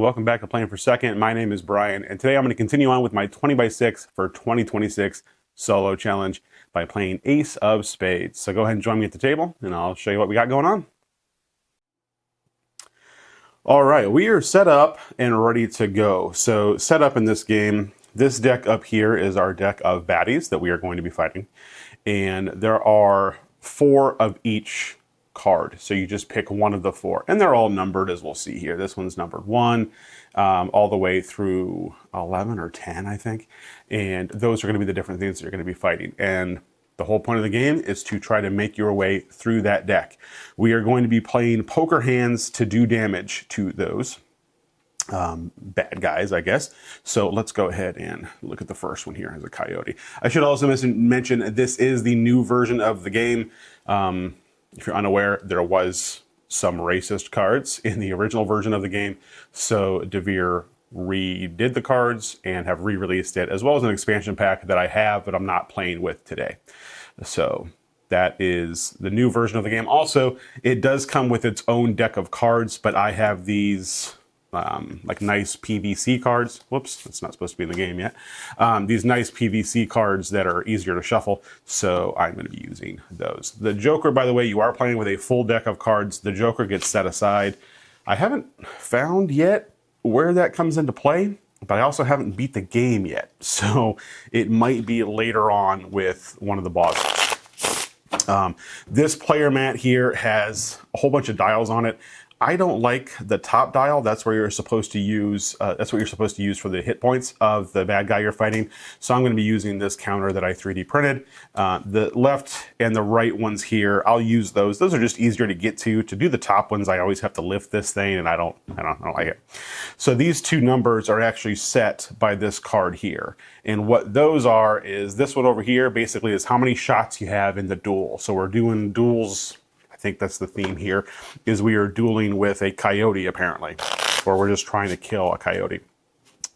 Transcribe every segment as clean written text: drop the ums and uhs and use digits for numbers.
welcome back to Playing for Second. My name is Brian, and today I'm going to continue on with my 20x6 for 2026 solo challenge by playing Ace of Spades. So go ahead and join me at the table, and I'll show you what we got going on. All right, we are set up and ready to go. So set up in this game, this deck up here is our deck of baddies that we are going to be fighting, and there are 4 of each card. So you just pick one of the 4, and they're all numbered, as we'll see here. This one's numbered 1 all the way through 11 or 10, I think. And those are going to be the different things that you're going to be fighting. And the whole point of the game is to try to make your way through that deck. We are going to be playing poker hands to do damage to those bad guys, I guess. So let's go ahead and look at the first one here as a coyote. I should also mention this is the new version of the game. If you're unaware, there was some racist cards in the original version of the game. So Devere redid the cards and have re-released it, as well as an expansion pack that I have, but I'm not playing with today. So that is the new version of the game. Also, it does come with its own deck of cards, but I have these like nice PVC cards. Whoops, that's not supposed to be in the game yet. These nice PVC cards that are easier to shuffle, so I'm going to be using those. The Joker, by the way, you are playing with a full deck of cards. The Joker gets set aside. I haven't found yet where that comes into play, but I also haven't beat the game yet, so it might be later on with one of the bosses. This player mat here has a whole bunch of dials on it. I don't like the top dial. That's where you're supposed to use, that's what you're supposed to use for the hit points of the bad guy you're fighting. So I'm going to be using this counter that I 3D printed. The left and the right ones here, I'll use those. Those are just easier to get to. To do the top ones, I always have to lift this thing, and I don't like it. So these 2 numbers are actually set by this card here. And what those are is this one over here basically is how many shots you have in the duel. So we're doing duels. I think that's the theme here, is we are dueling with a coyote apparently, or we're just trying to kill a coyote.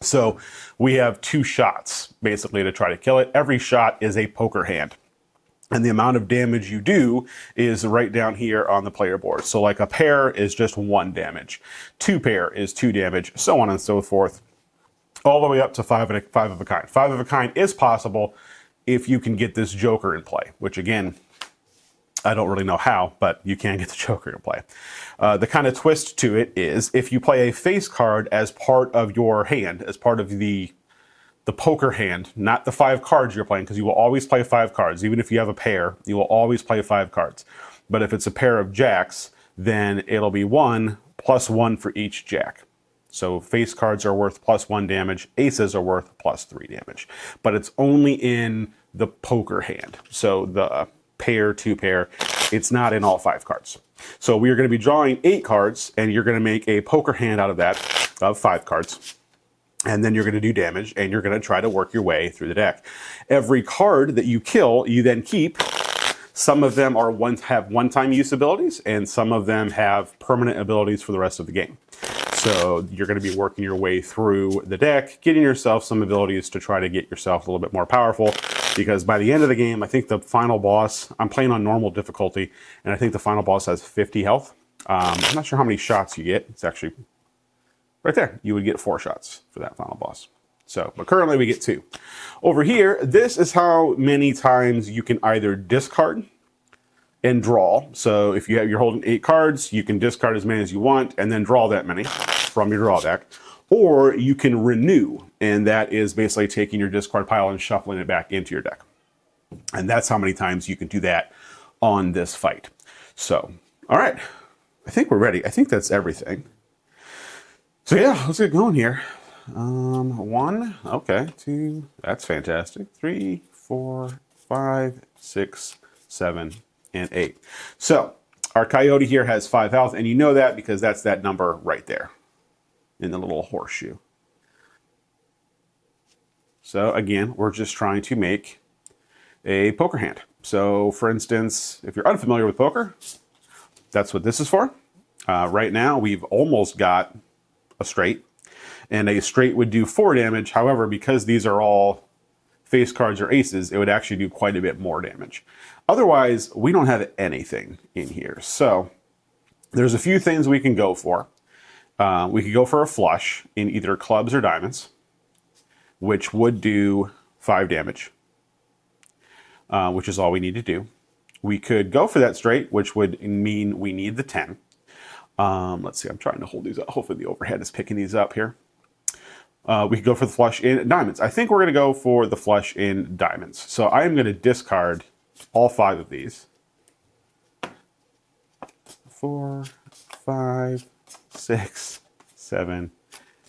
So we have 2 shots basically to try to kill it. Every shot is a poker hand, and the amount of damage you do is right down here on the player board. So like a pair is just 1 damage, 2 pair is 2 damage, so on and so forth, all the way up to 5 of a kind. 5 of a kind is possible if you can get this Joker in play, which again, I don't really know how, but you can get the Joker to play. The kind of twist to it is if you play a face card as part of your hand, as part of the poker hand, not the 5 cards you're playing, because you will always play 5 cards. Even if you have a pair, you will always play 5 cards. But if it's a pair of jacks, then it'll be 1 plus 1 for each jack. So face cards are worth plus 1 damage, aces are worth plus 3 damage. But it's only in the poker hand. So the pair, 2 pair, it's not in all 5 cards. So we are going to be drawing 8 cards, and you're going to make a poker hand out of that, of 5 cards. And then you're going to do damage, and you're going to try to work your way through the deck. Every card that you kill, you then keep. Some of them have one-time use abilities, and some of them have permanent abilities for the rest of the game. So you're going to be working your way through the deck, getting yourself some abilities to try to get yourself a little bit more powerful, because by the end of the game, I think the final boss, I'm playing on normal difficulty, and I think the final boss has 50 health. I'm not sure how many shots you get. It's actually right there. You would get 4 shots for that final boss. So, but currently we get 2. Over here, this is how many times you can either discard and draw. So if you're holding 8 cards, you can discard as many as you want and then draw that many from your draw deck. Or you can renew, and that is basically taking your discard pile and shuffling it back into your deck. And that's how many times you can do that on this fight. So, all right, I think we're ready. I think that's everything. So yeah, let's get going here. 1, okay, 2, that's fantastic. 3, 4, 5, 6, 7, and 8. So our coyote here has 5 health, and you know that because that's that number right there in the little horseshoe. So again, we're just trying to make a poker hand. So for instance, if you're unfamiliar with poker, that's what this is for. Right now, we've almost got a straight, and a straight would do 4 damage. However, because these are all face cards or aces, it would actually do quite a bit more damage. Otherwise, we don't have anything in here. So there's a few things we can go for. We could go for a flush in either clubs or diamonds, which would do 5 damage, which is all we need to do. We could go for that straight, which would mean we need the 10. Let's see, I'm trying to hold these up. Hopefully the overhead is picking these up here. We could go for the flush in diamonds. I think we're going to go for the flush in diamonds. So I am going to discard all 5 of these. 4, 5, 6, 7,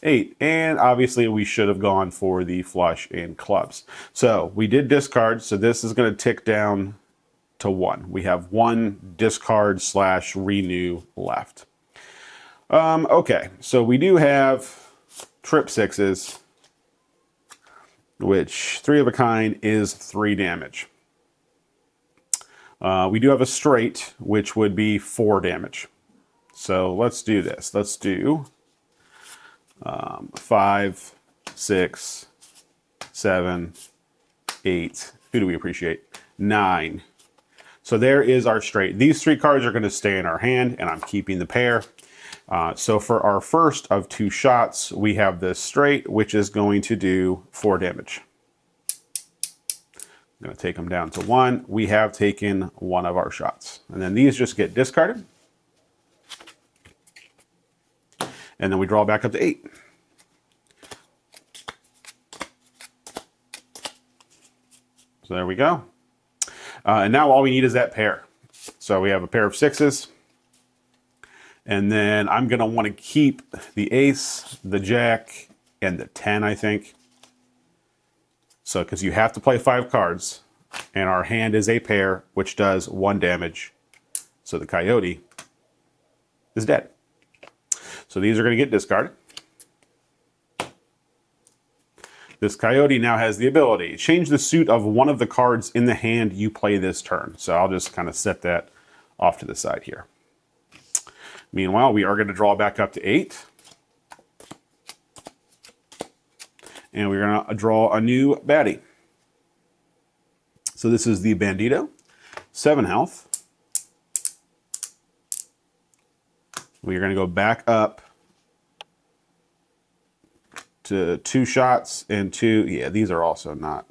8. And obviously we should have gone for the flush in clubs. So we did discard, so this is going to tick down to 1. We have 1 discard / renew left. Okay, so we do have trip 6s, which 3 of a kind is 3 damage. We do have a straight, which would be 4 damage. So let's do this. Let's do 5, 6, 7, 8. Who do we appreciate? 9. So there is our straight. These 3 cards are going to stay in our hand, and I'm keeping the pair. So for our first of 2 shots, we have this straight, which is going to do 4 damage. I'm going to take them down to 1. We have taken 1 of our shots. And then these just get discarded. And then we draw back up to 8. So there we go. And now all we need is that pair. So we have a pair of 6s. And then I'm going to want to keep the ace, the jack, and the 10, I think. So, because you have to play 5 cards, and our hand is a pair, which does 1 damage. So the coyote is dead. So these are going to get discarded. This coyote now has the ability, change the suit of one of the cards in the hand you play this turn. So I'll just kind of set that off to the side here. Meanwhile, we are going to draw back up to 8. And we're going to draw a new baddie. So this is the Bandito, 7 health. We're going to go back up to 2 shots and 2. Yeah, these are also not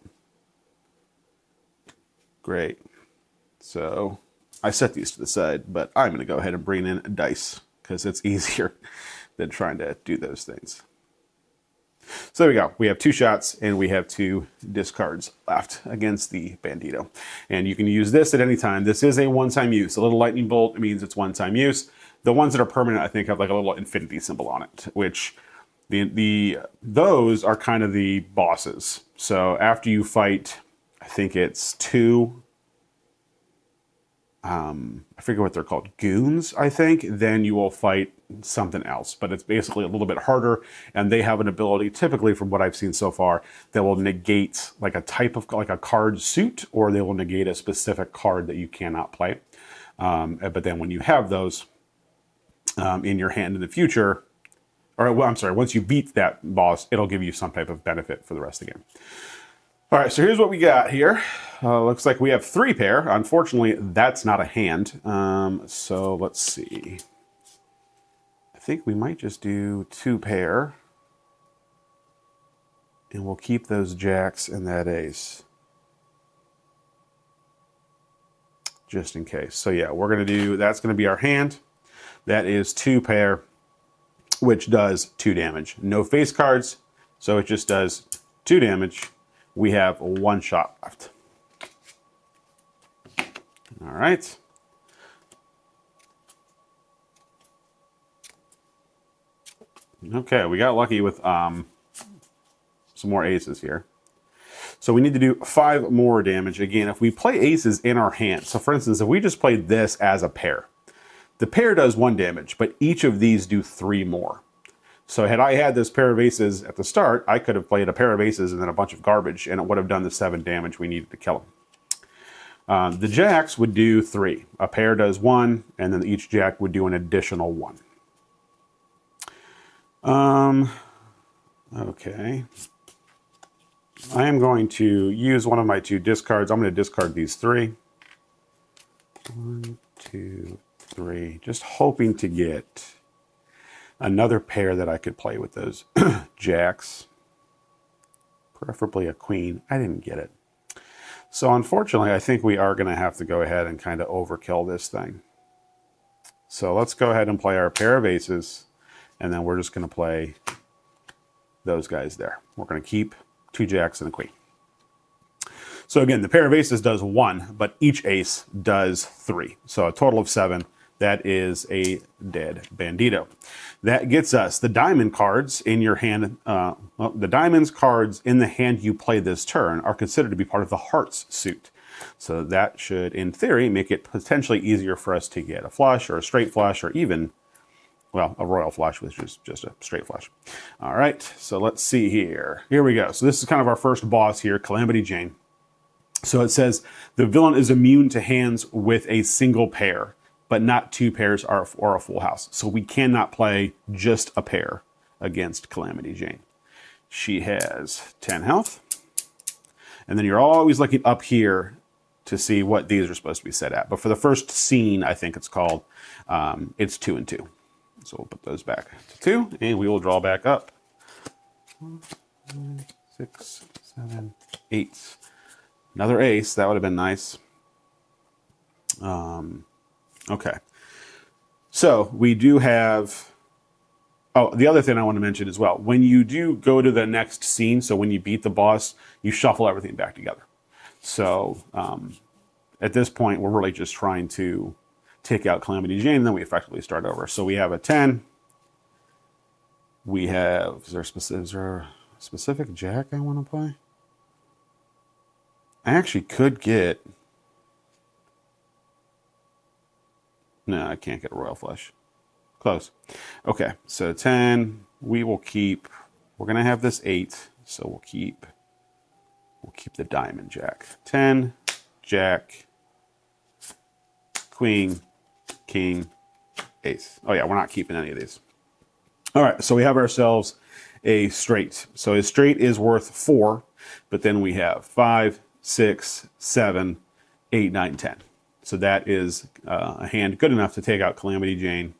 great. So I set these to the side, but I'm going to go ahead and bring in a dice because it's easier than trying to do those things. So there we go. We have 2 shots and we have 2 discards left against the Bandito. And you can use this at any time. This is a one-time use. A little lightning bolt means it's one-time use. The ones that are permanent, I think, have like a little infinity symbol on it, which those are kind of the bosses. So after you fight, I think it's 2, I forget what they're called, goons, I think, then you will fight something else. But it's basically a little bit harder, and they have an ability, typically from what I've seen so far, that will negate like a type of, like a card suit, or they will negate a specific card that you cannot play. But then when you have those in your hand in the future, or well, I'm sorry, once you beat that boss, it'll give you some type of benefit for the rest of the game. All right, so here's what we got here. Looks like we have 3 pair. Unfortunately, that's not a hand. So let's see. I think we might just do 2 pair. And we'll keep those jacks and that ace. Just in case. So yeah, we're going to do, that's going to be our hand. That is 2 pair, which does 2 damage. No face cards, so it just does 2 damage. We have 1 shot left. All right. Okay, we got lucky with some more aces here. So we need to do 5 more damage. Again, if we play aces in our hand, so for instance, if we just played this as a pair, the pair does 1 damage, but each of these do 3 more. So had I had this pair of aces at the start, I could have played a pair of aces and then a bunch of garbage, and it would have done the 7 damage we needed to kill him. The jacks would do 3. A pair does 1, and then each jack would do an additional 1. Okay. I am going to use one of my 2 discards. I'm going to discard these 3. 1, 2, 3. Just hoping to get Another pair that I could play with those jacks, preferably a queen. I didn't get it. So unfortunately, I think we are going to have to go ahead and kind of overkill this thing. So let's go ahead and play our pair of aces, and then we're just going to play those guys there. We're going to keep 2 jacks and a queen. So again, the pair of aces does 1, but each ace does 3. So a total of 7. That is a dead bandito. That gets us the diamond cards in your hand. The diamonds cards in the hand you play this turn are considered to be part of the hearts suit. So that should, in theory, make it potentially easier for us to get a flush or a straight flush or even, well, a royal flush, which is just a straight flush. All right, so let's see here. Here we go. So this is kind of our first boss here, Calamity Jane. So it says the villain is immune to hands with a single pair, but not 2 pairs or a full house. So we cannot play just a pair against Calamity Jane. She has 10 health. And then you're always looking up here to see what these are supposed to be set at. But for the first scene, I think it's called, it's 2 and 2. So we'll put those back to 2, and we will draw back up. 6, 7, 8. Another ace. That would have been nice. Okay. So we do have... Oh, the other thing I want to mention as well. When you do go to the next scene, so when you beat the boss, you shuffle everything back together. So at this point, we're really just trying to take out Calamity Jane, and then we effectively start over. So we have a 10. We have... Is there a specific jack I want to play? I actually could get... No, I can't get a royal flush. Close. Okay, so 10. We will keep... We're going to have this 8, so we'll keep the diamond jack. 10, jack, queen, king, ace. Oh yeah, we're not keeping any of these. All right, so we have ourselves a straight. So a straight is worth 4, but then we have 5, 6, 7, 8, 9, 10. So that is a hand good enough to take out Calamity Jane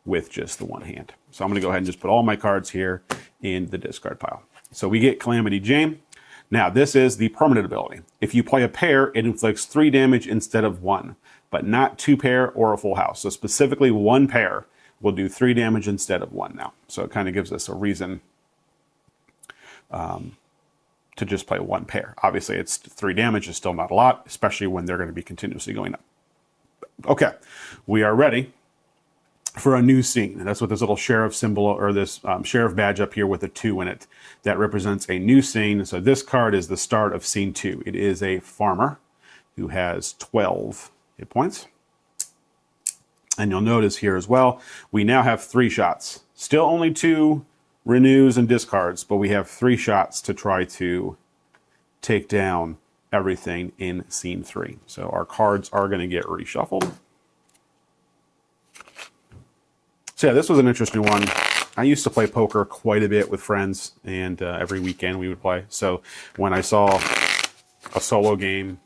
with just the one hand. So I'm going to go ahead and just put all my cards here in the discard pile. So we get Calamity Jane. Now this is the permanent ability. If you play a pair, it inflicts 3 damage instead of 1, but not 2 pair or a full house. So specifically 1 pair will do 3 damage instead of 1 now. So it kind of gives us a reason to just play 1 pair. Obviously, it's 3 damage is still not a lot, especially when they're going to be continuously going up. Okay, we are ready for a new scene. And that's what this little sheriff symbol, or this sheriff badge up here with a 2 in it, that represents a new scene. So this card is the start of scene 2. It is a farmer who has 12 hit points. And you'll notice here as well, we now have 3 shots. Still only 2 renews and discards, but we have 3 shots to try to take down everything in scene 3. So our cards are going to get reshuffled. So yeah, this was an interesting one. I used to play poker quite a bit with friends, and every weekend we would play. So when I saw a solo game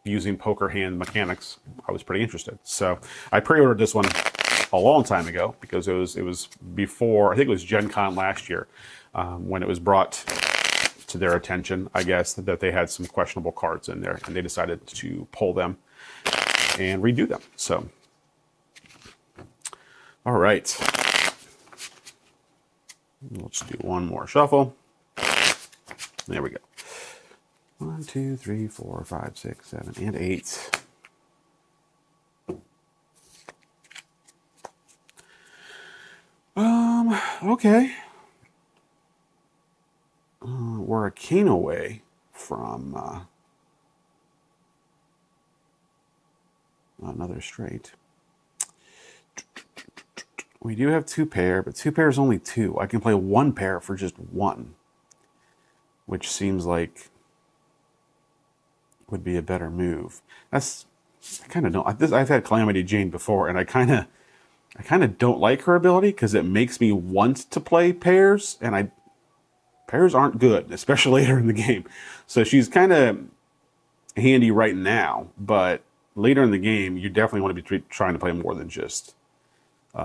using poker hand mechanics, I was pretty interested. So I pre-ordered this one a long time ago because it was before, I think it was Gen Con last year, when it was brought to their attention, I guess, that they had some questionable cards in there, and they decided to pull them and redo them. So, all right. Let's do one more shuffle. There we go. 1, 2, 3, 4, 5, 6, 7, and 8. Okay. We're a king away from another straight. We do have 2 pair, but 2 pair is only 2. I can play 1 pair for just 1, which seems like would be a better move. I kind of don't. I've had Calamity Jane before, and I kind of don't like her ability because it makes me want to play pairs, and pairs aren't good, especially later in the game. So she's kind of handy right now, but later in the game, you definitely want to be trying to play more than just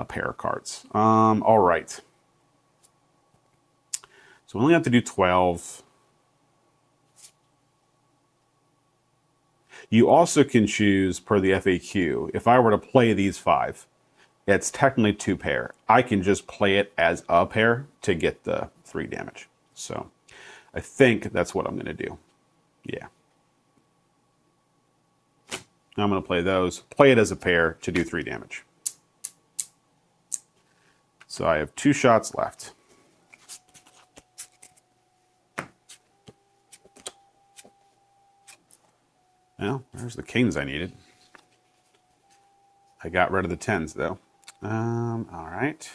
pair of cards. All right. So we only have to do 12. You also can choose, per the FAQ, if I were to play these 5, it's technically 2 pair. I can just play it as a pair to get the 3 damage. So I think that's what I'm going to do. Yeah. I'm going to play those, play it as a pair to do 3 damage. So I have 2 shots left. Well, there's the kings I needed. I got rid of the 10s, though. All right.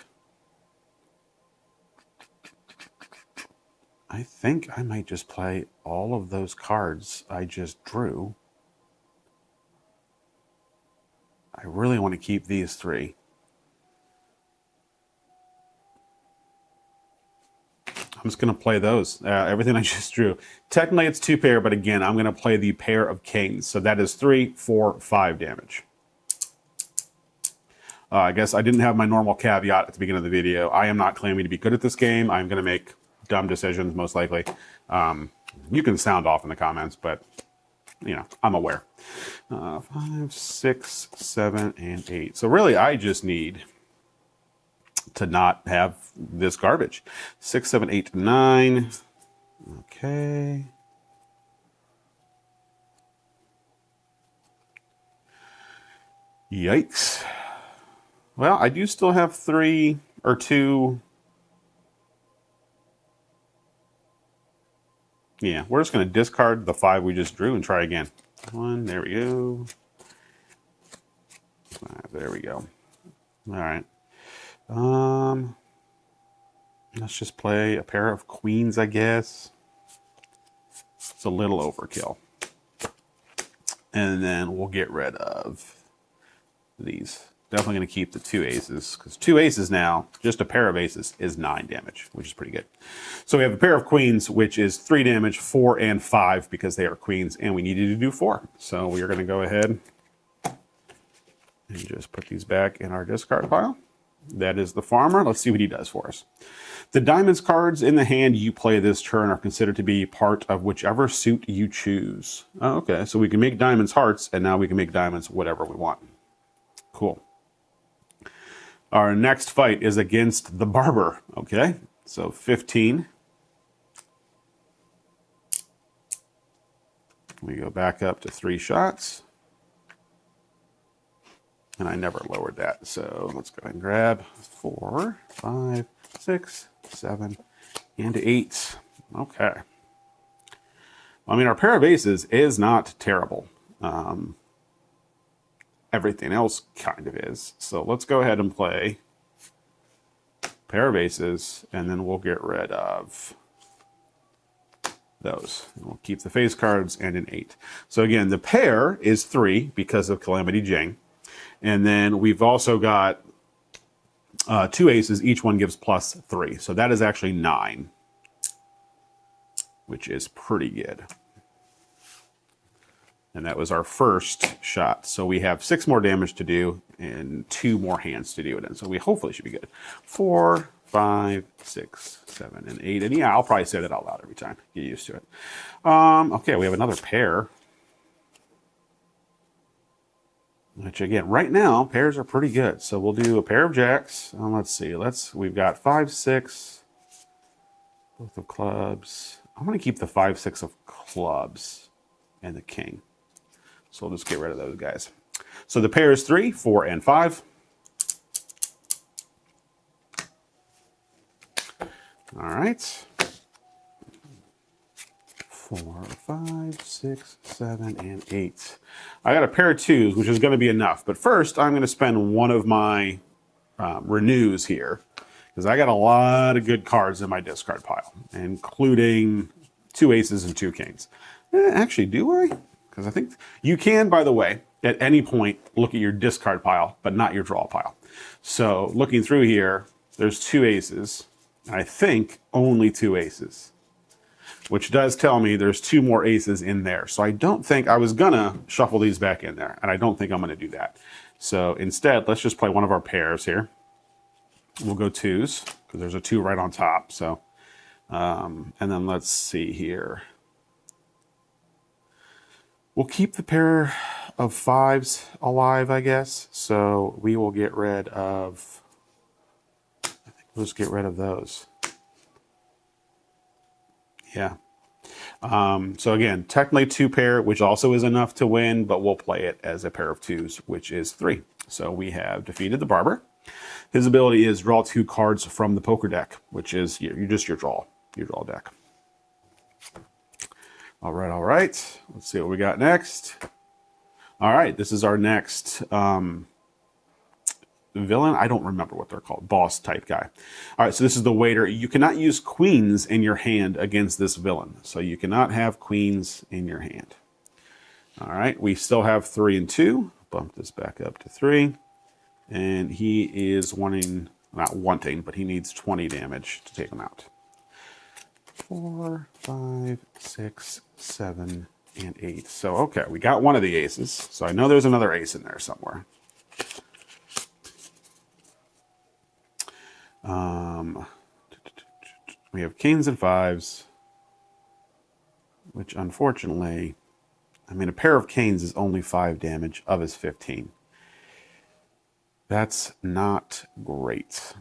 I think I might just play all of those cards I just drew. I really want to keep these 3. I'm just going to play those. Everything I just drew. Technically, it's 2 pair, but again, I'm going to play the pair of kings. So that is 3, 4, 5 damage. I guess I didn't have my normal caveat at the beginning of the video. I am not claiming to be good at this game. I'm going to make dumb decisions, most likely. You can sound off in the comments, but, you know, I'm aware. 5, 6, 7, and 8. So really, I just need to not have this garbage. 6, 7, 8, 9. Okay. Yikes. Well, I do still have 3 or 2. Yeah, we're just going to discard the 5 we just drew and try again. 1, there we go. 5, there we go. All right. Let's just play a pair of queens, I guess. It's a little overkill. And then we'll get rid of these. Definitely going to keep the 2 aces, because 2 aces now, just a pair of aces, is 9 damage, which is pretty good. So we have a pair of queens, which is 3 damage, 4 and 5, because they are queens, and we needed to do 4. So we are going to go ahead and just put these back in our discard pile. That is the farmer. Let's see what he does for us. The diamonds cards in the hand you play this turn are considered to be part of whichever suit you choose. Oh, okay, so we can make diamonds hearts, and now we can make diamonds whatever we want. Cool. Our next fight is against the barber. Okay, so 15. We go back up to 3 shots. And I never lowered that. So let's go ahead and grab 4, 5, 6, 7, and 8. Okay. I mean, our pair of aces is not terrible. Everything else kind of is. So let's go ahead and play pair of aces, and then we'll get rid of those. We'll keep the face cards and an 8. So again, the pair is 3 because of Calamity Jane. And then we've also got 2 aces. Each one gives +3. So that is actually 9, which is pretty good. And that was our first shot. So we have 6 more damage to do and 2 more hands to do it in. So we hopefully should be good. 4, 5, 6, 7, and 8. And yeah, I'll probably say that out loud every time. Get used to it. Okay, we have another pair. Which again, right now, pairs are pretty good. So we'll do a pair of jacks. Let's see. We've got 5, 6. Both of clubs. I'm going to keep the 5, 6 of clubs and the king. So we'll just get rid of those guys. So the pair is 3, 4, and 5. All right. 4, 5, 6, 7, and 8. I got a pair of 2s, which is going to be enough. But first, I'm going to spend one of my renews here, because I got a lot of good cards in my discard pile, including 2 aces and 2 kings. Actually, do I? Because I think you can, by the way, at any point look at your discard pile, but not your draw pile. So looking through here, there's 2 aces. I think only 2 aces, which does tell me there's 2 more aces in there. So I don't think, I was gonna shuffle these back in there, and I don't think I'm gonna do that. So instead, let's just play one of our pairs here. We'll go twos because there's a 2 right on top. So, and then let's see here. We'll keep the pair of 5s alive, I guess. So we will get rid of, we'll just get rid of those. Yeah. So again, technically 2 pair, which also is enough to win, but we'll play it as a pair of 2s, which is 3. So we have defeated the barber. His ability is draw 2 cards from the poker deck, which is just your draw deck. All right. Let's see what we got next. All right, this is our next villain. I don't remember what they're called. Boss type guy. All right, so this is the waiter. You cannot use queens in your hand against this villain. So you cannot have queens in your hand. All right, we still have 3 and 2. Bump this back up to 3. And he is not wanting, but he needs 20 damage to take him out. 4, 5, 6, 7, and 8. So, okay, we got one of the aces. So I know there's another ace in there somewhere. We have kings and 5s, which unfortunately, I mean, a pair of canes is only 5 damage of his 15. That's not great.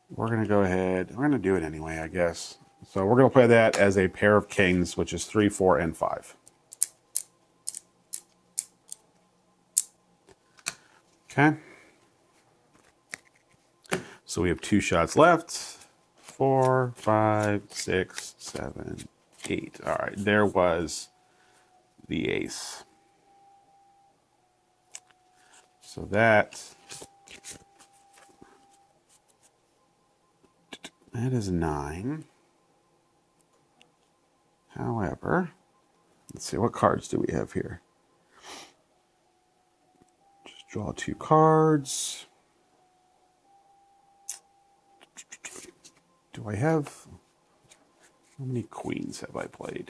We're going to go ahead. We're going to do it anyway, I guess. So we're going to play that as a pair of kings, which is 3, 4, and 5. Okay. So we have 2 shots left. 4, 5, 6, 7, 8. All right. There was the ace. So that is 9. However, let's see, what cards do we have here? Just draw 2 cards. Do I have, how many queens have I played?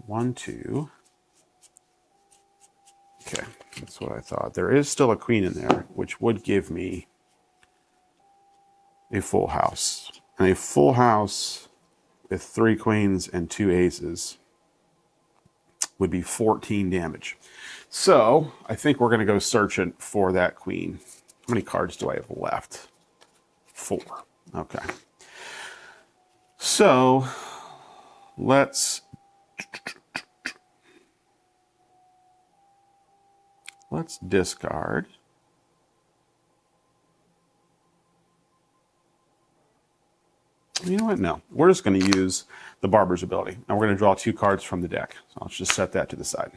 1, 2. Okay, that's what I thought. There is still a queen in there, which would give me a full house. And a full house with 3 queens and 2 aces would be 14 damage. So I think we're going to go searching for that queen. How many cards do I have left? 4. Okay. So let's discard. You know what? No. We're just going to use the barber's ability. And we're going to draw 2 cards from the deck. So let's just set that to the side.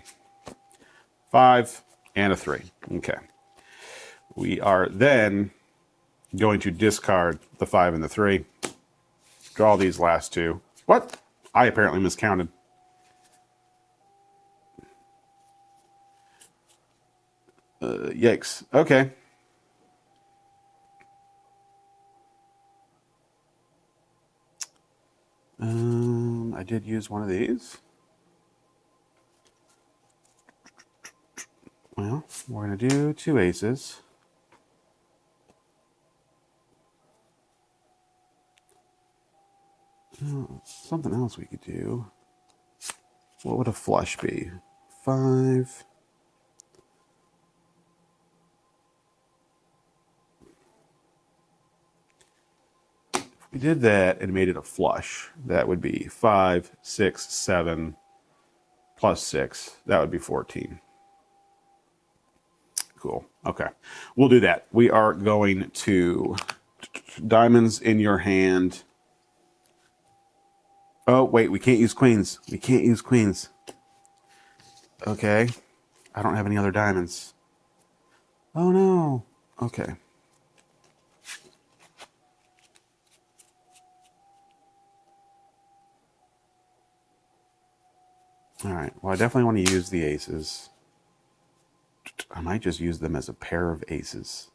5 and a 3. Okay. We are then going to discard the 5 and the 3. Draw these last 2. What? I apparently miscounted. Yikes. Okay. I did use one of these. Well, we're going to do 2 aces. Something else we could do. What would a flush be? 5. If we did that and made it a flush, that would be 5, 6, 7, plus 6. That would be 14. Cool. Okay. We'll do that. We are going to diamonds in your hand. Oh, wait, we can't use queens. We can't use queens. Okay. I don't have any other diamonds. Oh, no. Okay. All right. Well, I definitely want to use the aces. I might just use them as a pair of aces.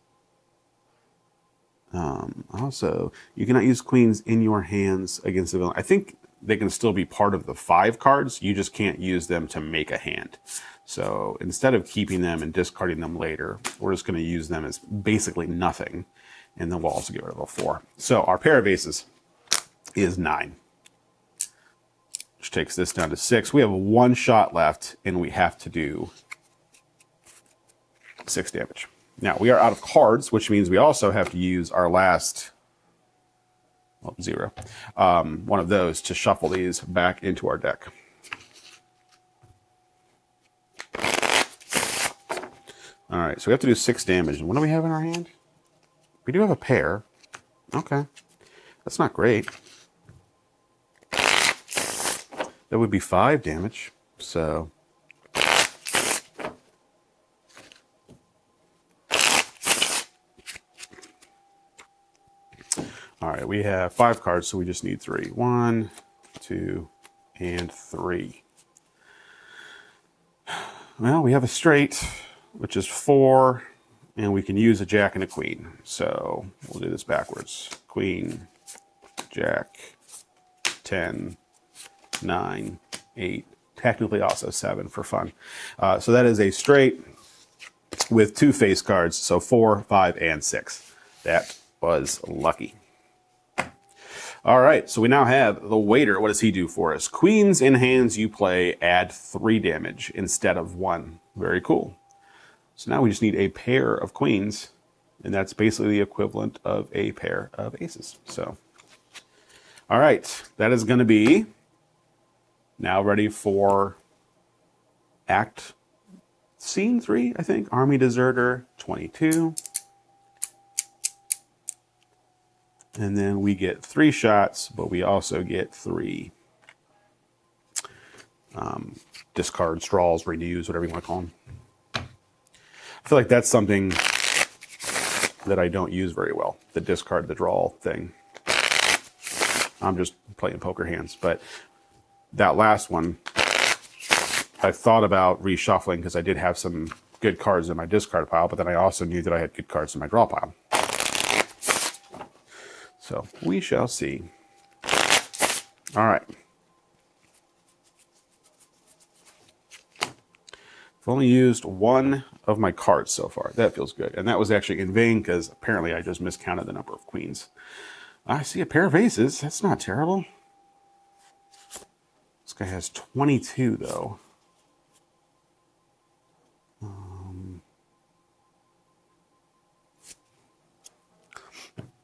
Also, you cannot use queens in your hands against the villain. I think they can still be part of the 5 cards. You just can't use them to make a hand. So instead of keeping them and discarding them later, we're just going to use them as basically nothing. And then we'll also get rid of a 4. So our pair of aces is 9. Which takes this down to 6. We have 1 shot left, and we have to do 6 damage. Now, we are out of cards, which means we also have to use our last, well, 0, one of those to shuffle these back into our deck. All right, so we have to do 6 damage. And what do we have in our hand? We do have a pair. Okay. That's not great. That would be 5 damage. So all right, we have 5 cards, so we just need 3. 1, 2, and 3. Well, we have a straight, which is 4, and we can use a jack and a queen. So we'll do this backwards. Queen, jack, 10, 9, 8, technically also 7 for fun. So that is a straight with 2 face cards, so 4, 5, and 6. That was lucky. All right, so we now have the waiter. What does he do for us? Queens in hands you play add 3 damage instead of 1. Very cool. So now we just need a pair of queens, and that's basically the equivalent of a pair of aces. So, all right, that is going to be now ready for Scene 3, I think. Army Deserter 22. And then we get 3 shots, but we also get 3 discard, straws, renews, whatever you want to call them. I feel like that's something that I don't use very well, the discard, the draw thing. I'm just playing poker hands, but that last one, I thought about reshuffling because I did have some good cards in my discard pile, but then I also knew that I had good cards in my draw pile. So we shall see. All right. I've only used 1 of my cards so far. That feels good. And that was actually in vain because apparently I just miscounted the number of queens. I see a pair of aces. That's not terrible. This guy has 22 though.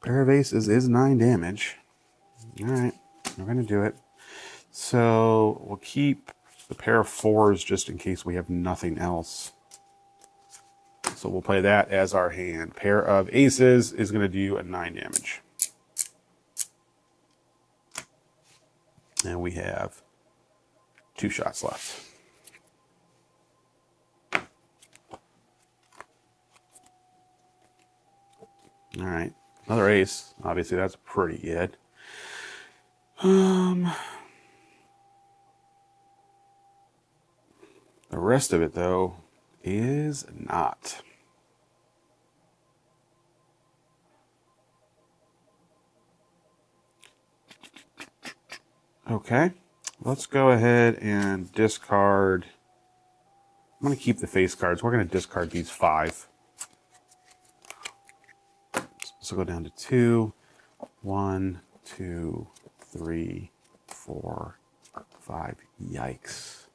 Pair of aces is 9 damage. All right, we're going to do it. So we'll keep the pair of 4s just in case we have nothing else. So we'll play that as our hand. Pair of aces is going to do a 9 damage. And we have 2 shots left. All right. Another ace. Obviously, that's pretty good. The rest of it, though, is not. Okay. Let's go ahead and discard. I'm going to keep the face cards. We're going to discard these 5. So go down to 2, 1, 2, 3, 4, 5. Yikes.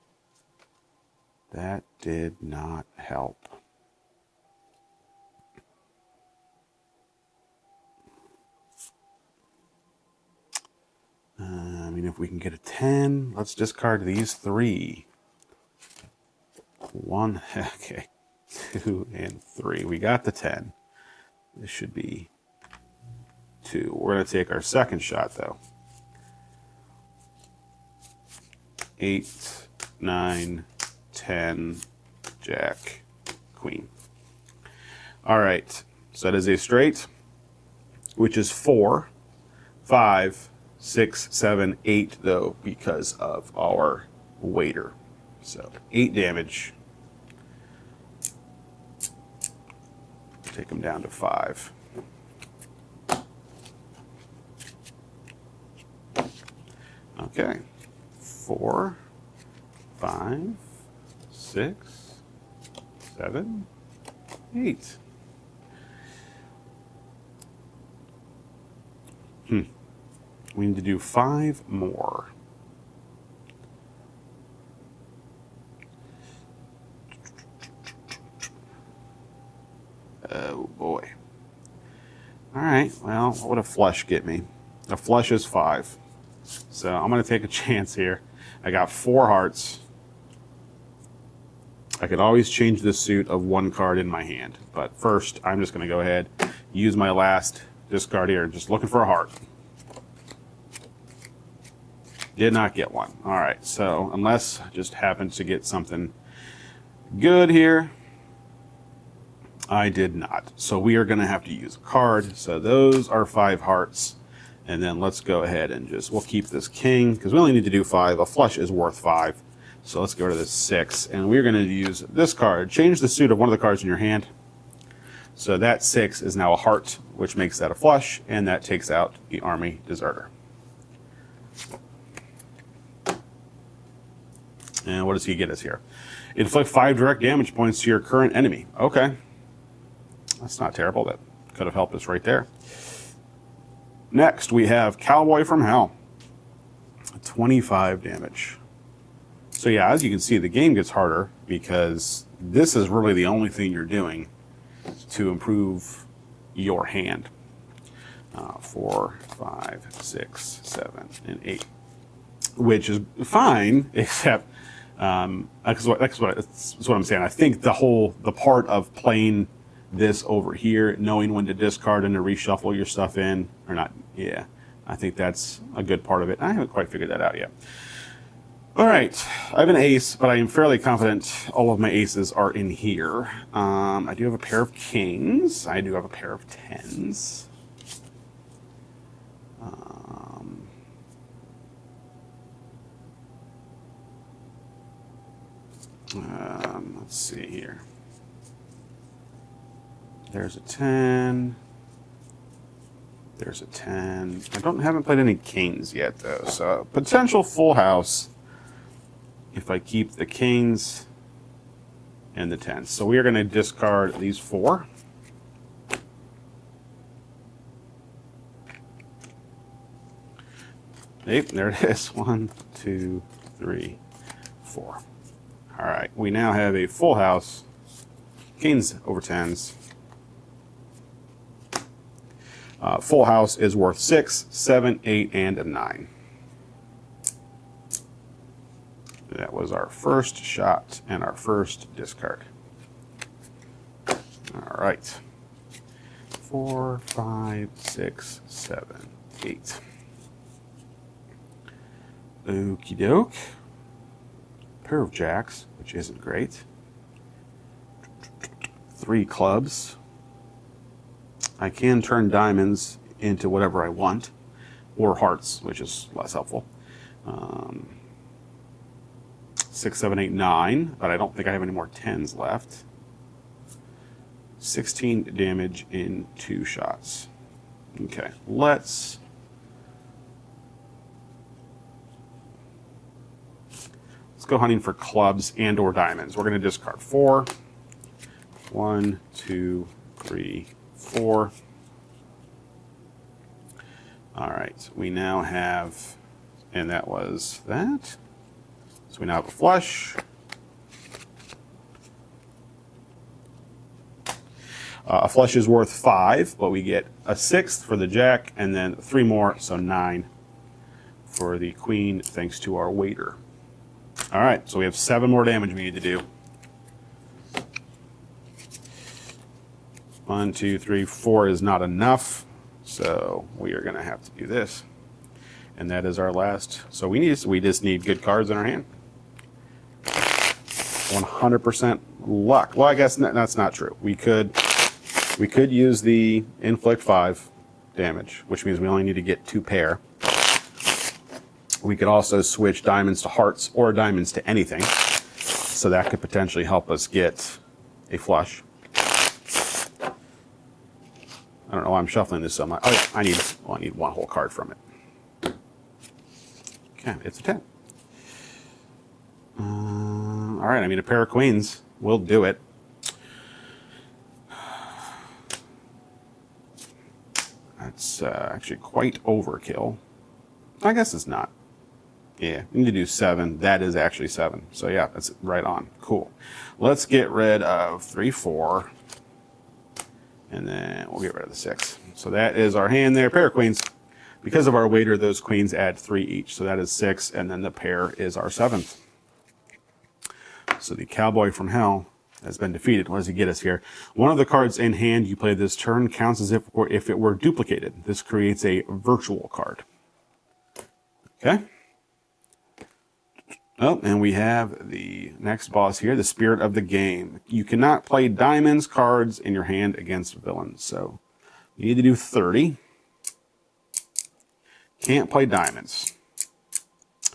That did not help. I mean, if we can get a 10, let's discard these 3. 1, okay, 2, and 3. We got the 10. This should be 2. We're going to take our second shot, though. 8, 9, 10, jack, queen. All right, so that is a straight, which is 4, 5, 6, 7, 8, though, because of our waiter. So 8 damage. Take him down to 5. Okay. 4, 5, 6, 7, 8. We need to do 5 more. Oh boy. All right, well, what would a flush get me? A flush is 5. So I'm going to take a chance here. I got 4 hearts. I could always change the suit of 1 card in my hand. But first, I'm just going to go ahead, use my last discard here. Just looking for a heart. Did not get one. All right, so unless I just happens to get something good here, I did not. So we are going to have to use a card. So those are 5 hearts. And then let's go ahead and we'll keep this king because we only need to do 5. A flush is worth 5. So let's go to this 6. And we're going to use this card. Change the suit of one of the cards in your hand. So that 6 is now a heart, which makes that a flush. And that takes out the army deserter. And what does he get us here? Inflict 5 direct damage points to your current enemy. Okay. That's not terrible. That could have helped us right there. Next, we have Cowboy from Hell. 25 damage. So yeah, as you can see, the game gets harder because this is really the only thing you're doing to improve your hand. 4, 5, 6, 7, and 8. Which is fine, except that's what I'm saying. I think the part of playing this over here, knowing when to discard and to reshuffle your stuff in, or not, yeah, I think that's a good part of it. I haven't quite figured that out yet. All right, I have an ace, but I am fairly confident all of my aces are in here. I do have a pair of kings. I do have a pair of 10s. Let's see here. There's a 10. There's a 10. Haven't played any kings yet though, so potential full house if I keep the kings and the 10s. So we are going to discard these 4. Yep, there it is. 1, 2, 3, 4. All right, we now have a full house, kings over 10s. Full house is worth 6, 7, 8, and a 9. That was our first shot and our first discard. All right. 4, 5, 6, 7, 8. Okie doke. Pair of jacks, which isn't great. 3 clubs. I can turn diamonds into whatever I want, or hearts, which is less helpful. 6, 7, 8, 9, but I don't think I have any more 10s left. 16 damage in 2 shots. Okay, let's go hunting for clubs and or diamonds. We're going to discard 4. 1, 2, 3, 4. All right, we now have, and that was that. So we now have a flush. A flush is worth 5, but we get a 6th for the jack, and then 3 more, so 9 for the queen, thanks to our waiter. All right, so we have 7 more damage we need to do. 1, 2, 3, 4 is not enough, so we are going to have to do this. And that is our last. So we just need good cards in our hand. 100% luck. Well, I guess that's not true. We could use the inflict 5 damage, which means we only need to get 2 pair. We could also switch diamonds to hearts or diamonds to anything. So that could potentially help us get a flush. I don't know why I'm shuffling this so much. Oh, yeah, I need 1 whole card from it. Okay, it's a 10. All right, I mean, a pair of queens will do it. That's actually quite overkill. I guess it's not. Yeah, we need to do 7. That is actually 7. So yeah, that's right on. Cool. Let's get rid of 3, 4. And then we'll get rid of the 6. So that is our hand there. Pair of queens. Because of our waiter, those queens add 3 each. So that is 6. And then the pair is our 7th. So the Cowboy from Hell has been defeated. What does he get us here? One of the cards in hand you play this turn counts as if it were duplicated. This creates a virtual card. Okay. Oh, and we have the next boss here, the Spirit of the Game. You cannot play diamonds cards in your hand against villains. So you need to do 30. Can't play diamonds.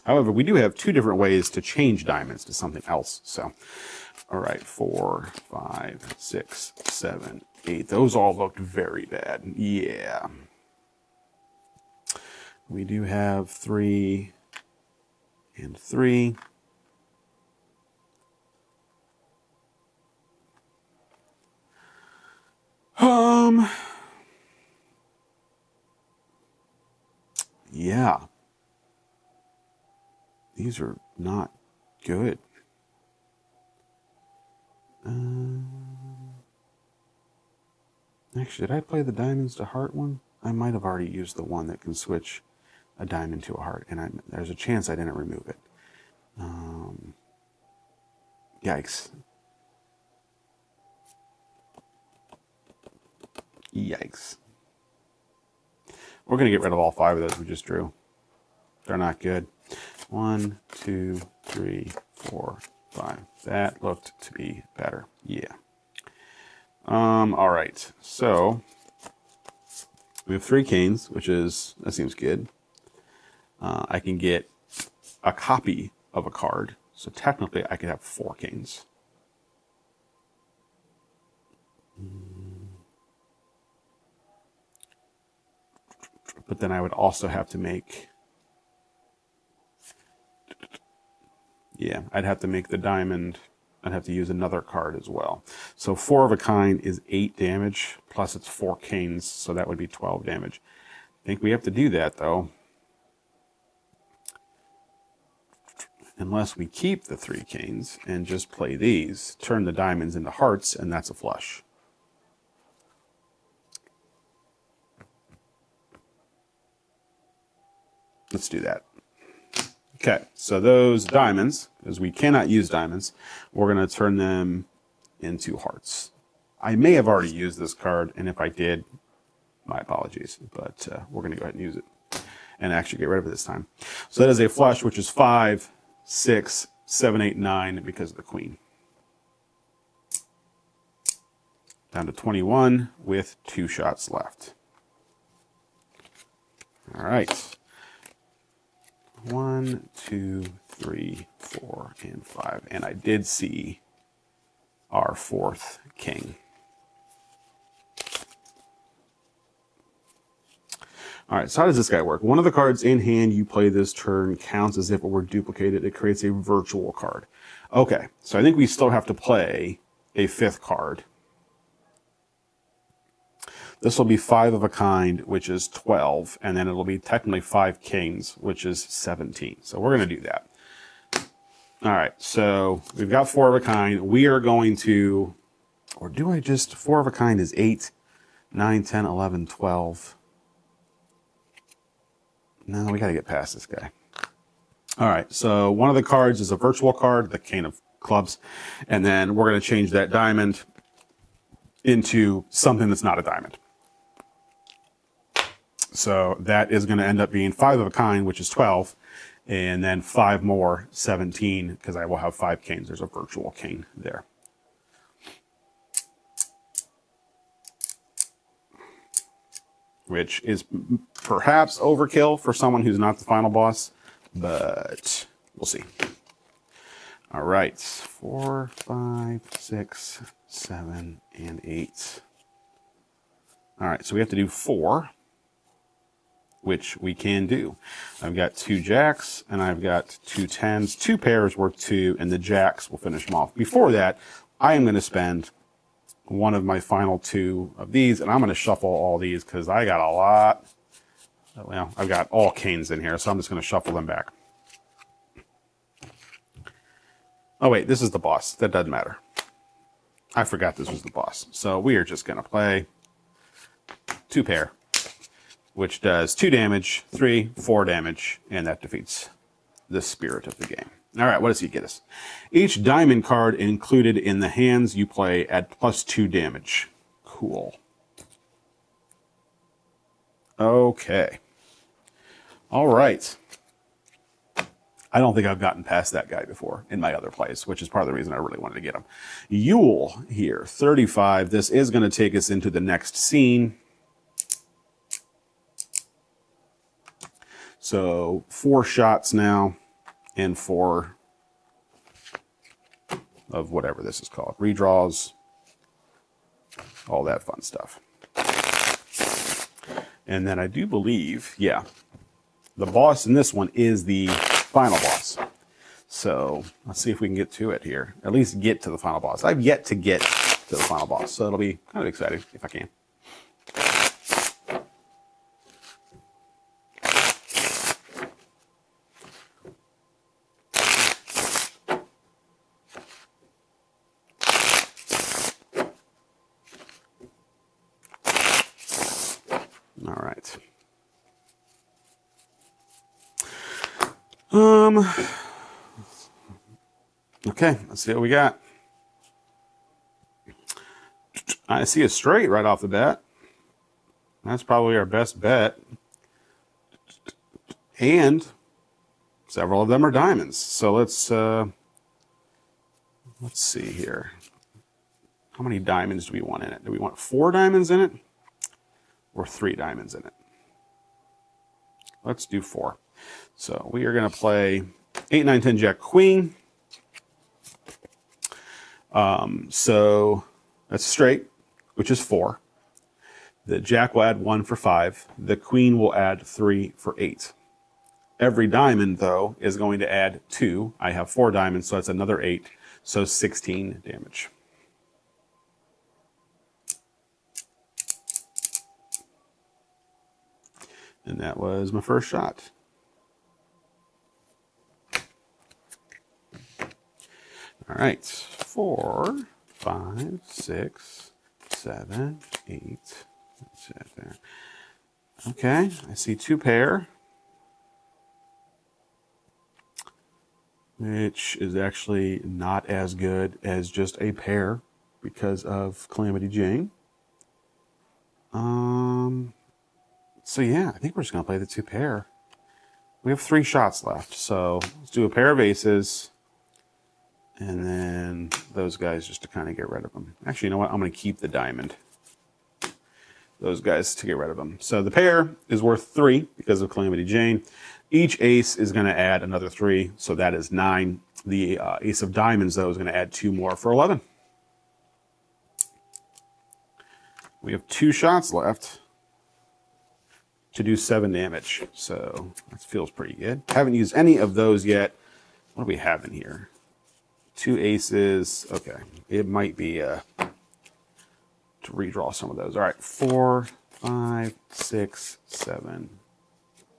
However, we do have 2 different ways to change diamonds to something else. So, all right, 4, 5, 6, 7, 8. Those all looked very bad. Yeah. We do have 3 and 3. Yeah. These are not good. Actually, did I play the diamonds to heart one? I might have already used the one that can switch a diamond to a heart, and there's a chance I didn't remove it. Yikes. Yikes. We're going to get rid of all 5 of those we just drew. They're not good. 1, 2, 3, 4, 5. That looked to be better. Yeah. All right. So we have 3 canes, that seems good. I can get a copy of a card. So technically I could have 4 canes. But then I would also have to make... Yeah, I'd have to make the diamond. I'd have to use another card as well. So 4 of a kind is 8 damage, plus it's 4 canes, so that would be 12 damage. I think we have to do that, though. Unless we keep the 3 canes and just play these, turn the diamonds into hearts, and that's a flush. Let's do that. Okay, so those diamonds, because we cannot use diamonds, we're going to turn them into hearts. I may have already used this card, and if I did, my apologies, but we're going to go ahead and use it and actually get rid of it this time. So that is a flush, which is 5, 6, 7, 8, 9 because of the queen. Down to 21 with 2 shots left. All right. 1, 2, 3, 4, and 5. And I did see our 4th king. All right, so how does this guy work? One of the cards in hand you play this turn counts as if it were duplicated. It creates a virtual card. Okay, so I think we still have to play a 5th card. This will be 5 of a kind, which is 12, and then it'll be technically 5 kings, which is 17. So we're going to do that. All right, so we've got 4 of a kind. We are going to, or do I just, 4 of a kind is 8, 9, 10, 11, 12. No, we got to get past this guy. All right, so one of the cards is a virtual card, the King of Clubs, and then we're going to change that diamond into something that's not a diamond. So that is going to end up being 5 of a kind, which is 12, and then 5 more, 17, because I will have 5 canes. There's a virtual cane there. Which is perhaps overkill for someone who's not the final boss, but we'll see. All right, 4, 5, 6, 7, and 8. All right, so we have to do 4. which we can do. I've got 2 jacks and I've got 2 tens, 2 pairs worth 2, and the jacks will finish them off. Before that, I am going to spend one of my final 2 of these, and I'm going to shuffle all these because I got a lot. Well, I've got all canes in here, so I'm just going to shuffle them back. Oh wait, this is the boss. That doesn't matter. I forgot this was the boss. So we are just going to play 2 pair, which does 2 damage, 3, 4 damage, and that defeats the spirit of the game. All right, what does he get us? Each diamond card included in the hands you play add +2 damage. Cool. Okay. All right. I don't think I've gotten past that guy before in my other plays, which is part of the reason I really wanted to get him. Yule here, 35. This is going to take us into the next scene. So 4 shots now, and 4 of whatever this is called. Redraws, all that fun stuff. And then I do believe, yeah, the boss in this one is the final boss. So let's see if we can get to it here. At least get to the final boss. I've yet to get to the final boss, so it'll be kind of exciting if I can. All right. Okay, let's see what we got. I see a straight right off the bat. That's probably our best bet. And several of them are diamonds. So let's see here. How many diamonds do we want in it? Do we want 4 diamonds in it or 3 diamonds in it? Let's do 4. So we are going to play 8, 9, 10, Jack, Queen. So that's straight, which is 4. The Jack will add 1 for 5. The Queen will add 3 for 8. Every diamond, though, is going to add 2. I have 4 diamonds, so that's another 8. So 16 damage. And that was my first shot. All right, 4, 5, 6, 7, 8. That's it there. Okay, I see 2 pair, which is actually not as good as just a pair because of Calamity Jane. So yeah, I think we're just gonna play the 2 pair. We have 3 shots left, so let's do a pair of aces. And then those guys just to kind of get rid of them. Actually, you know what? I'm going to keep the diamond. Those guys to get rid of them. So the pair is worth 3 because of Calamity Jane. Each ace is going to add another 3, so that is 9. The ace of diamonds, though, is going to add 2 more for 11. We have 2 shots left to do 7 damage. So that feels pretty good. Haven't used any of those yet. What do we have in here? 2 aces. Okay, it might be to redraw some of those. All right, 4, 5, 6, 7,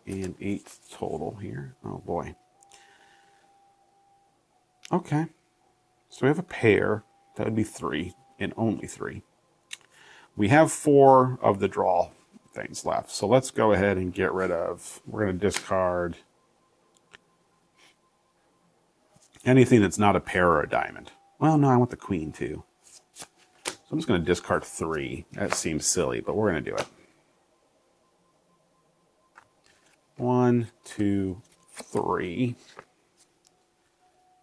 and 8 total here. Oh boy. Okay, so we have a pair. That would be 3, and only 3. We have 4 of the draw things left. So let's go ahead and get rid of, we're going to discard anything that's not a pair or a diamond. Well, no, I want the queen too. So I'm just going to discard 3. That seems silly, but we're going to do it. 1, 2, 3.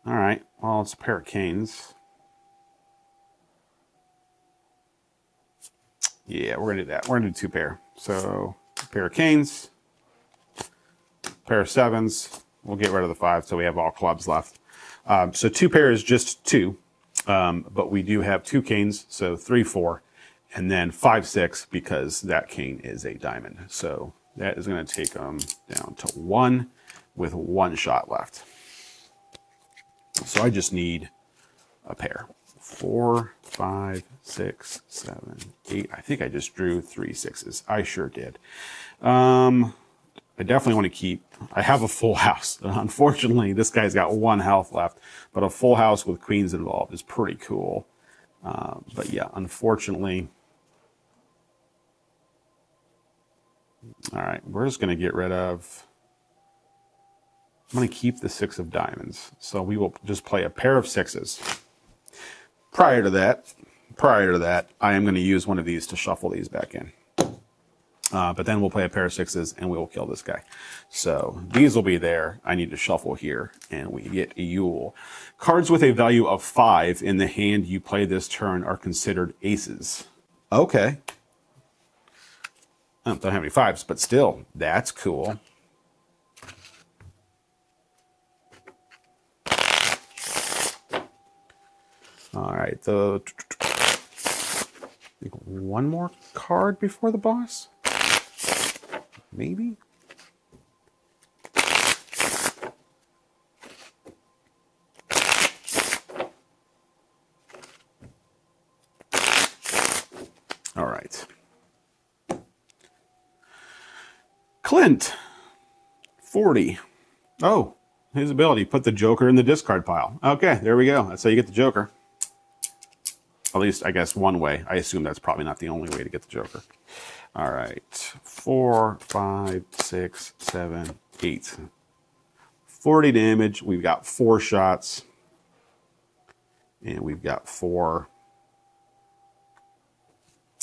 All right, well, it's a pair of canes. Yeah, we're going to do that. We're going to do 2 pair. So, a pair of canes, pair of 7s. We'll get rid of the 5 so we have all clubs left. So 2 pair is just 2, but we do have 2 canes, so 3, 4, and then 5, 6 because that cane is a diamond. So That is going to take them down to 1 with 1 shot left. So I just need a pair. 4, 5, 6, 7, 8. I think I just drew 3 6s. I sure did. I definitely want to keep, I have a full house. Unfortunately, this guy's got 1 health left, but a full house with queens involved is pretty cool. But yeah, unfortunately, all right, we're just going to get rid of, I'm going to keep the 6 of diamonds. So we will just play a pair of 6s. Prior to that, I am going to use one of these to shuffle these back in. But then we'll play a pair of 6s and we will kill this guy. So these will be there. I need to shuffle here and we get a Yule. Cards with a value of 5 in the hand you play this turn are considered aces. Okay. I don't have any 5s, but still, that's cool. All right, I think 1 more card before the boss. Maybe? All right. Clint, 40. Oh, his ability, put the Joker in the discard pile. Okay, there we go. That's how you get the Joker. At least, I guess, one way. I assume that's probably not the only way to get the Joker. All right, 4, 5, 6, 7, 8. 40 damage. We've got 4 shots. And we've got 4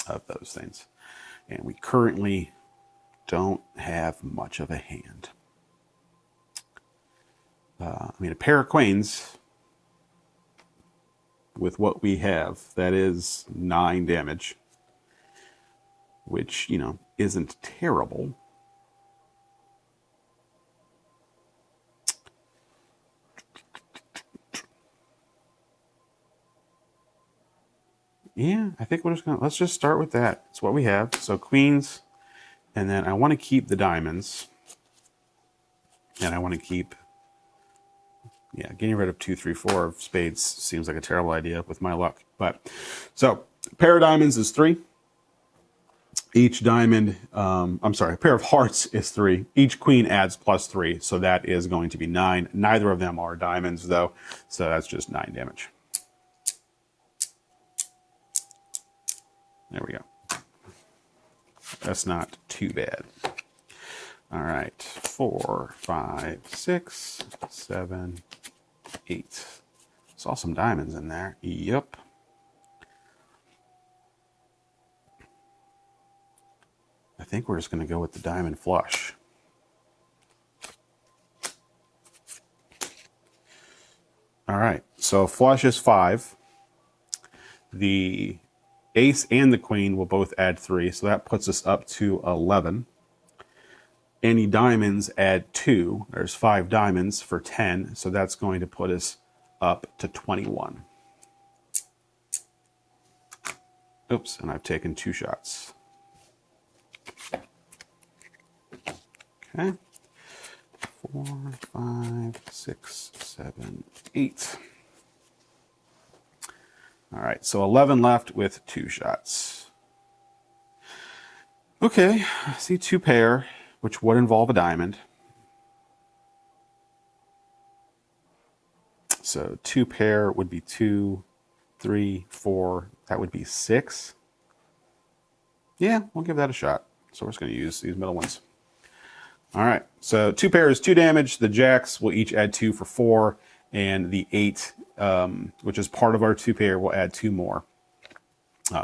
of those things. And we currently don't have much of a hand. I mean, a pair of queens with what we have, that is 9 damage, which, you know, isn't terrible. Yeah, I think we're just let's just start with that. It's what we have. So queens, and then I want to keep the diamonds. And I want to keep, yeah, getting rid of 2, 3, 4 of spades seems like a terrible idea with my luck. But, so, pair of diamonds is 3. Each diamond, I'm sorry, a pair of hearts is 3. Each queen adds +3, so that is going to be 9. Neither of them are diamonds, though, so that's just 9 damage. There we go. That's not too bad. All right, 4, 5, 6, 7, 8. Saw some diamonds in there. Yep. I think we're just going to go with the diamond flush. All right, so flush is 5. The ace and the queen will both add 3, so that puts us up to 11. Any diamonds add 2. There's 5 diamonds for 10, so that's going to put us up to 21. Oops, and I've taken 2 shots. Okay. 4, 5, 6, 7, 8. All right, so 11 left with 2 shots. Okay, I see 2 pair, which would involve a diamond. So 2 pair would be 2, 3, 4. That would be 6. Yeah, we'll give that a shot. So we're just going to use these middle ones. All right, so 2 pair is 2 damage. The jacks will each add 2 for 4, and the 8, which is part of our 2 pair, will add 2 more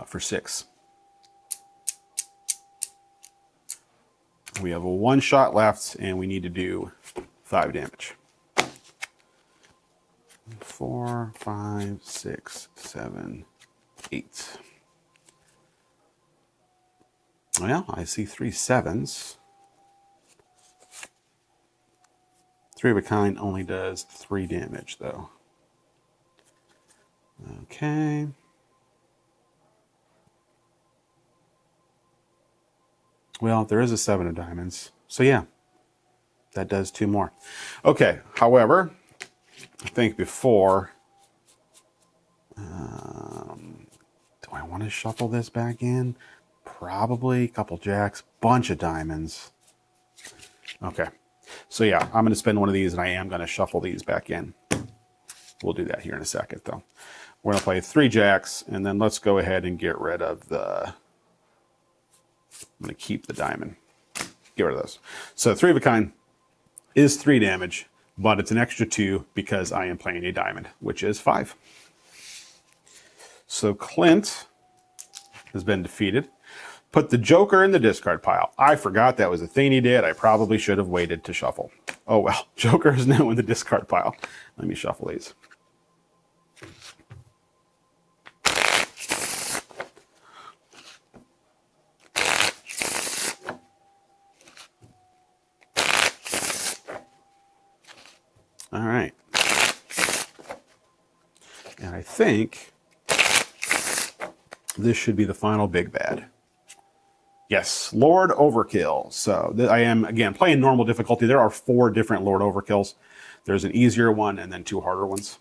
for 6. We have a 1 shot left, and we need to do 5 damage. 4, 5, 6, 7, 8. Well, I see 3 7s. 3 of a kind only does 3 damage, though. Okay. Well, there is a 7 of diamonds. So yeah, that does 2 more. Okay, however, I think before... do I want to shuffle this back in? Probably. A couple jacks, bunch of diamonds. Okay, so yeah, I'm going to spend one of these, and I am going to shuffle these back in. We'll do that here in a second, though. We're going to play 3 jacks, and then let's go ahead and get rid of the... I'm going to keep the diamond. Get rid of those. So 3 of a kind is 3 damage, but it's an extra 2 because I am playing a diamond, which is 5. So Clint has been defeated. Put the Joker in the discard pile. I forgot that was a thing he did. I probably should have waited to shuffle. Oh well, Joker is now in the discard pile. Let me shuffle these. All right. And I think this should be the final big bad. Yes, Lord Overkill. So I am, again, playing normal difficulty. There are 4 different Lord Overkills. There's an easier one and then 2 harder ones.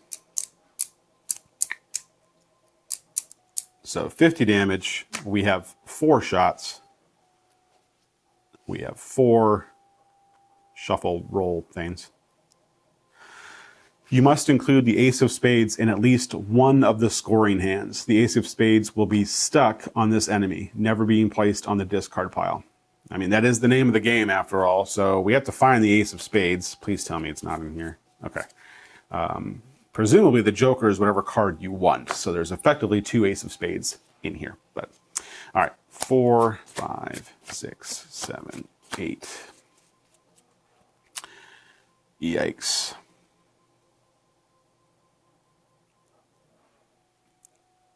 So 50 damage. We have 4 shots. We have 4 shuffle roll things. You must include the Ace of Spades in at least one of the scoring hands. The Ace of Spades will be stuck on this enemy, never being placed on the discard pile. I mean, that is the name of the game after all, so we have to find the Ace of Spades. Please tell me it's not in here. Okay. Presumably the Joker is whatever card you want, so there's effectively 2 Ace of Spades in here. But all right, 4, 5, 6, 7, 8. Yikes.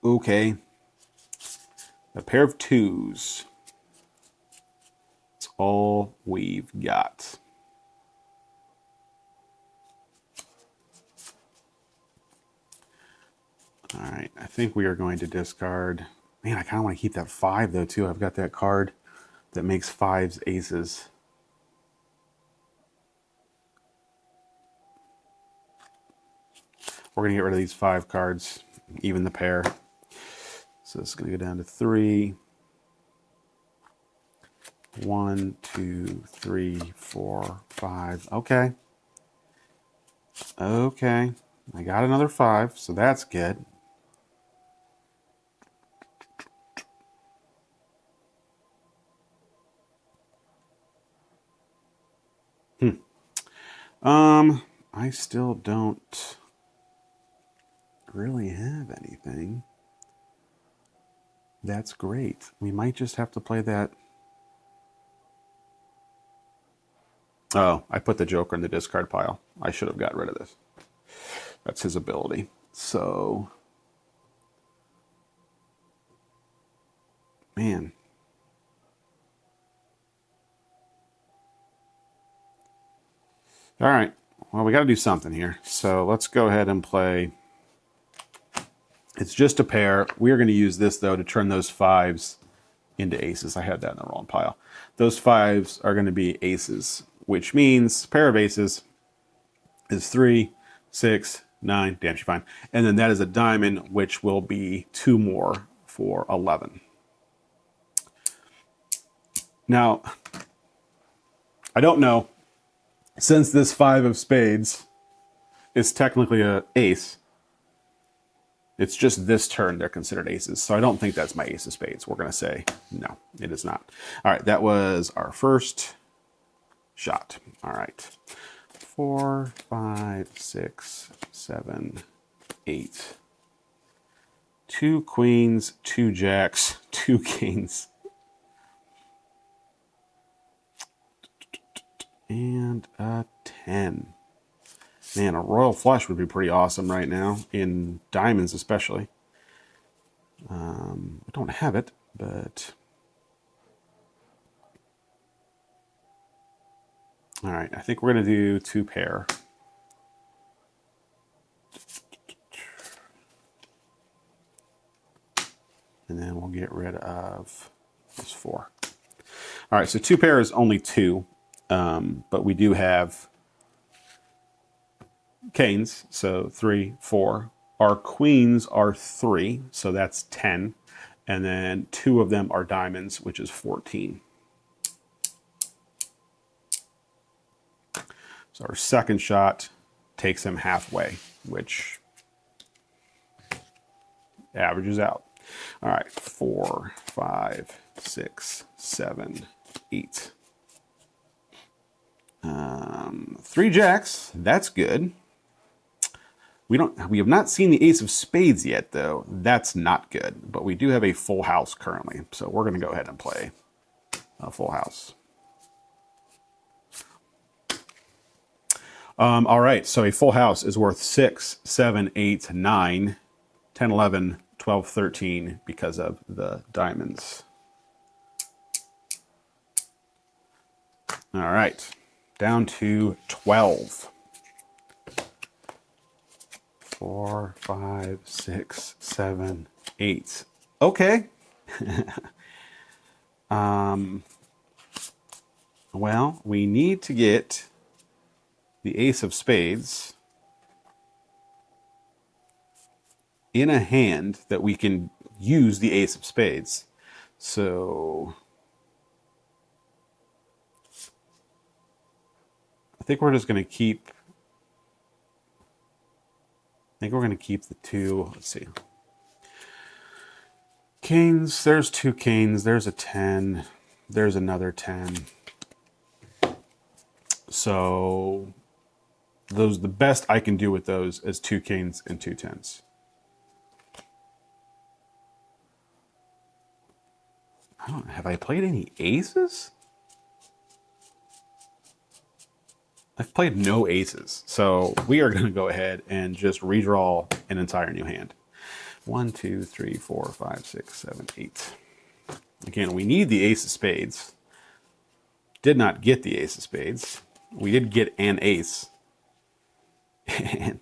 Okay, a pair of 2s. That's all we've got. All right, I think we are going to discard. Man, I kind of want to keep that 5 though too. I've got that card that makes 5s aces. We're going to get rid of these 5 cards, even the pair. So it's going to go down to 3. 1, 2, 3, 4, 5. Okay. Okay. I got another 5, so that's good. I still don't really have anything. That's great. We might just have to play that. Oh, I put the Joker in the discard pile. I should have got rid of this. That's his ability. So, man. All right. Well, we got to do something here. So let's go ahead and play. It's just a pair. We are going to use this, though, to turn those 5s into aces. I had that in the wrong pile. Those 5s are going to be aces, which means pair of aces is 3, 6, 9. Damn, she's fine. And then that is a diamond, which will be 2 more for 11. Now, I don't know. Since this 5 of spades is technically an ace, it's just this turn they're considered aces. So I don't think that's my Ace of Spades. We're going to say no, it is not. All right, that was our first shot. All right. 4, 5, 6, 7, 8. 2 queens, 2 jacks, 2 kings. And a 10. Man, a royal flush would be pretty awesome right now, in diamonds especially. I don't have it, but... All right, I think we're going to do 2 pair. And then we'll get rid of this 4. All right, so 2 pair is only 2, but we do have canes, so 3, 4. Our queens are 3, so that's 10. And then 2 of them are diamonds, which is 14. So our second shot takes him halfway, which averages out. All right, 4, 5, 6, 7, 8. 3 jacks, that's good. We have not seen the Ace of Spades yet, though. That's not good, but we do have a full house currently, so we're going to go ahead and play a full house. All right, so a full house is worth 6, 7, 8, 9, 10, 11, 12, 13 because of the diamonds. All right, down to 12. 4, 5, 6, 7, 8. Okay. Well, we need to get the Ace of Spades in a hand that we can use the Ace of Spades. So I think we're just going to keep... I think we're going to keep the 2. Let's see. Kings, there's 2 kings. There's a 10. There's another 10. So the best I can do with those is 2 kings and 2 10s. Have I played any aces? I've played no aces, so we are going to go ahead and just redraw an entire new hand. 1, 2, 3, 4, 5, 6, 7, 8. Again, we need the Ace of Spades. Did not get the Ace of Spades. We did get an ace. And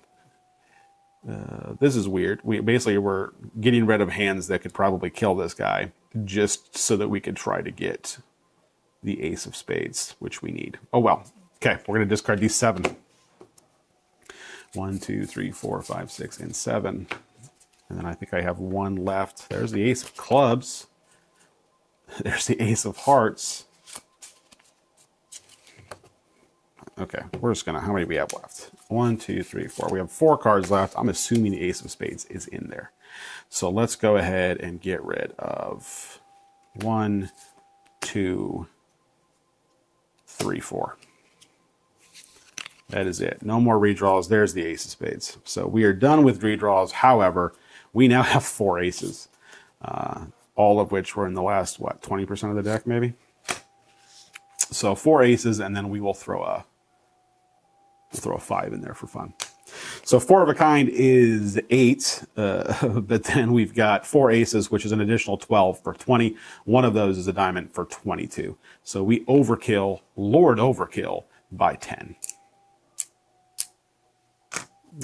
this is weird. We're getting rid of hands that could probably kill this guy just so that we could try to get the Ace of Spades, which we need. Oh, well. Okay, we're going to discard these 7. 1, 2, 3, 4, 5, 6, and 7. And then I think I have 1 left. There's the Ace of Clubs. There's the Ace of Hearts. Okay, we're just going to... How many do we have left? 1, 2, 3, 4. We have 4 cards left. I'm assuming the Ace of Spades is in there. So let's go ahead and get rid of 1, 2, 3, 4. That is it. No more redraws. There's the Ace of Spades. So we are done with redraws. However, we now have 4 aces, all of which were in the last, 20% of the deck maybe? So 4 aces, and then we will throw a 5 in there for fun. So 4 of a kind is 8, but then we've got 4 aces, which is an additional 12 for 20. One of those is a diamond for 22. So we overkill, Lord Overkill, by 10.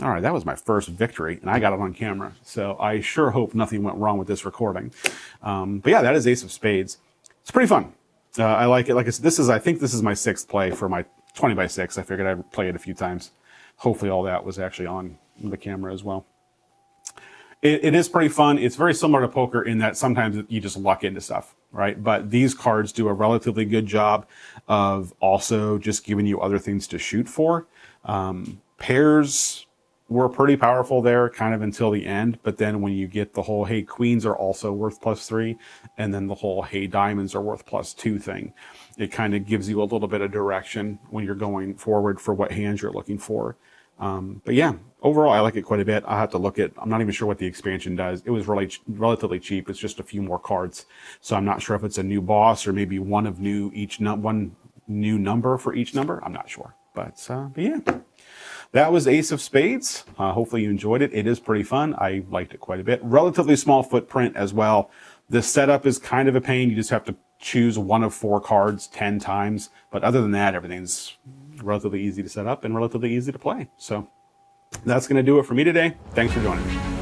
All right, that was my first victory, and I got it on camera. So I sure hope nothing went wrong with this recording. But yeah, that is Ace of Spades. It's pretty fun. I like it. Like I said, I think this is my 6th play for my 20 by 6. I figured I'd play it a few times. Hopefully all that was actually on the camera as well. It is pretty fun. It's very similar to poker in that sometimes you just luck into stuff, right? But these cards do a relatively good job of also just giving you other things to shoot for. Pairs were pretty powerful there kind of until the end, but then when you get the whole hey queens are also worth +3 and then the whole hey diamonds are worth +2 thing, it kind of gives you a little bit of direction when you're going forward for what hands you're looking for. But yeah, overall I like it quite a bit. I have to look at, I'm not even sure what the expansion does. It was really relatively cheap. It's just a few more cards, so I'm not sure if it's a new boss or maybe one new number for each number. I'm not sure, but yeah. That was Ace of Spades. Hopefully you enjoyed it. It is pretty fun. I liked it quite a bit. Relatively small footprint as well. The setup is kind of a pain. You just have to choose one of 4 cards 10 times. But other than that, everything's relatively easy to set up and relatively easy to play. So that's going to do it for me today. Thanks for joining me.